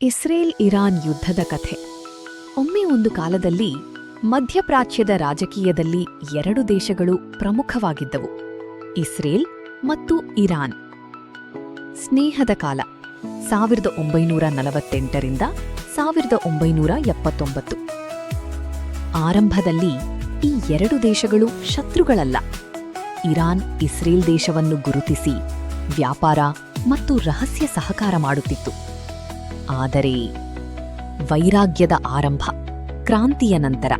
Israel Iran ಯುದ್ಧದ ಕಥೆ. ಒಮ್ಮೆ ಒಂದು ಕಾಲದಲ್ಲಿ ಮಧ್ಯಪ್ರಾಚ್ಯದ ರಾಜಕೀಯದಲ್ಲಿ ಎರಡು ದೇಶಗಳು ಪ್ರಮುಖವಾಗಿದ್ದವು, ಇಸ್ರೇಲ್ ಮತ್ತು ಇರಾನ್. ಸ್ನೇಹದ ಕಾಲ 1948ರಿಂದ 1979. ಆರಂಭದಲ್ಲಿ ಈ ಎರಡು ದೇಶಗಳು ಶತ್ರುಗಳಲ್ಲ. ಇರಾನ್ ಇಸ್ರೇಲ್ ದೇಶವನ್ನು ಗುರುತಿಸಿ ವ್ಯಾಪಾರ ಮತ್ತು ರಹಸ್ಯ ಸಹಕಾರ ಮಾಡುತ್ತಿತ್ತು. ಆದರೆ ವೈರಾಗ್ಯದ ಆರಂಭ, ಕ್ರಾಂತಿಯ ನಂತರ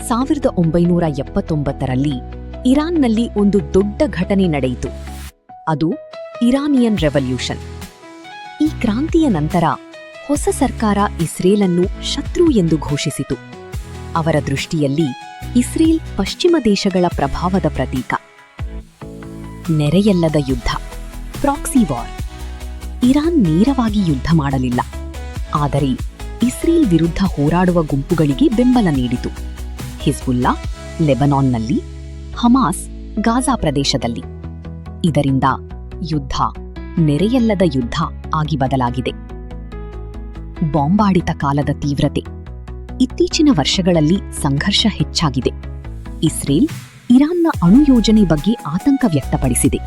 1979ರಲ್ಲಿ ಇರಾನ್ನಲ್ಲಿ ಒಂದು ದೊಡ್ಡ ಘಟನೆ ನಡೆಯಿತು. ಅದು ಇರಾನಿಯನ್ ರೆವಲ್ಯೂಷನ್. ಈ ಕ್ರಾಂತಿಯ ನಂತರ ಹೊಸ ಸರ್ಕಾರ ಇಸ್ರೇಲನ್ನು ಶತ್ರು ಎಂದು ಘೋಷಿಸಿತು. ಅವರ ದೃಷ್ಟಿಯಲ್ಲಿ ಇಸ್ರೇಲ್ ಪಶ್ಚಿಮ ದೇಶಗಳ ಪ್ರಭಾವದ ಪ್ರತೀಕ. ನೆರೆಯಲ್ಲದ ಯುದ್ಧ, ಪ್ರಾಕ್ಸಿ ವಾರ್. ಇರಾನ್ ನೇರವಾಗಿ ಯುದ್ಧ ಮಾಡಲಿಲ್ಲ, ಆದರೆ ಇಸ್ರೇಲ್ ವಿರುದ್ಧ ಹೋರಾಡುವ ಗುಂಪುಗಳಿಗೆ ಬೆಂಬಲ ನೀಡಿತು. ಹಿಜ್ಬುಲ್ಲಾ ಲೆಬನಾನ್ನಲ್ಲಿ, ಹಮಾಸ್ ಗಾಜಾ ಪ್ರದೇಶದಲ್ಲಿ. ಇದರಿಂದ ಯುದ್ಧ ನೆರೆಯಲ್ಲದ ಯುದ್ಧ ಆಗಿ ಬದಲಾಗಿದೆ. ಬಾಂಬಾಡಿತ ಕಾಲದ ತೀವ್ರತೆ. ಇತ್ತೀಚಿನ ವರ್ಷಗಳಲ್ಲಿ ಸಂಘರ್ಷ ಹೆಚ್ಚಾಗಿದೆ. ಇಸ್ರೇಲ್ ಇರಾನ್ನ ಅಣು ಯೋಜನೆ ಬಗ್ಗೆ ಆತಂಕ ವ್ಯಕ್ತಪಡಿಸಿದೆ.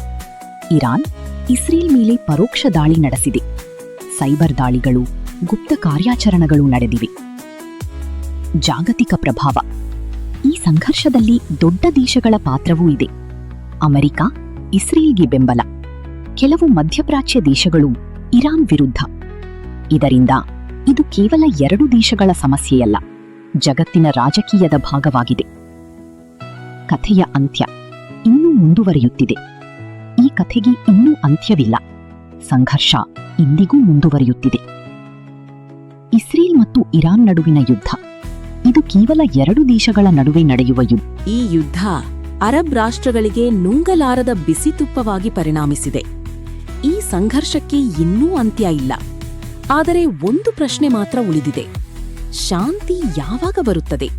ಇರಾನ್ ಇಸ್ರೇಲ್ ಮೇಲೆ ಪರೋಕ್ಷ ದಾಳಿ ನಡೆಸಿದೆ. ಸೈಬರ್ ದಾಳಿಗಳು, ಗುಪ್ತ ಕಾರ್ಯಾಚರಣೆಗಳು ನಡೆದಿವೆ. ಜಾಗತಿಕ ಪ್ರಭಾವ. ಈ ಸಂಘರ್ಷದಲ್ಲಿ ದೊಡ್ಡ ದೇಶಗಳ ಪಾತ್ರವೂ ಇದೆ. ಅಮೆರಿಕ ಇಸ್ರೇಲ್ಗೆ ಬೆಂಬಲ. ಕೆಲವು ಮಧ್ಯಪ್ರಾಚ್ಯ ದೇಶಗಳು ಇರಾನ್ ವಿರುದ್ಧ. ಇದರಿಂದ ಇದು ಕೇವಲ ಎರಡು ದೇಶಗಳ ಸಮಸ್ಯೆಯಲ್ಲ, ಜಗತ್ತಿನ ರಾಜಕೀಯದ ಭಾಗವಾಗಿದೆ. ಕಥೆಯ ಅಂತ್ಯ ಇನ್ನೂ ಮುಂದುವರಿಯುತ್ತಿದೆ. ಈ ಕಥೆಗೆ ಇನ್ನೂ ಅಂತ್ಯವಿಲ್ಲ. ಸಂಘರ್ಷ ಇಂದಿಗೂ ಮುಂದುವರಿಯುತ್ತಿದೆ. ಇಸ್ರೇಲ್ ಮತ್ತು ಇರಾನ್ ನಡುವಿನ ಯುದ್ಧ. ಇದು ಕೇವಲ ಎರಡು ದೇಶಗಳ ನಡುವೆ ನಡೆಯುವ ಯುದ್ಧ. ಈ ಯುದ್ಧ ಅರಬ್ ರಾಷ್ಟ್ರಗಳಿಗೆ ನುಂಗಲಾರದ ಬಿಸಿತುಪ್ಪವಾಗಿ ಪರಿಣಾಮಿಸಿದೆ. ಈ ಸಂಘರ್ಷಕ್ಕೆ ಇನ್ನೂ ಅಂತ್ಯ ಇಲ್ಲ. ಆದರೆ ಒಂದು ಪ್ರಶ್ನೆ ಮಾತ್ರ ಉಳಿದಿದೆ: ಶಾಂತಿ ಯಾವಾಗ ಬರುತ್ತದೆ?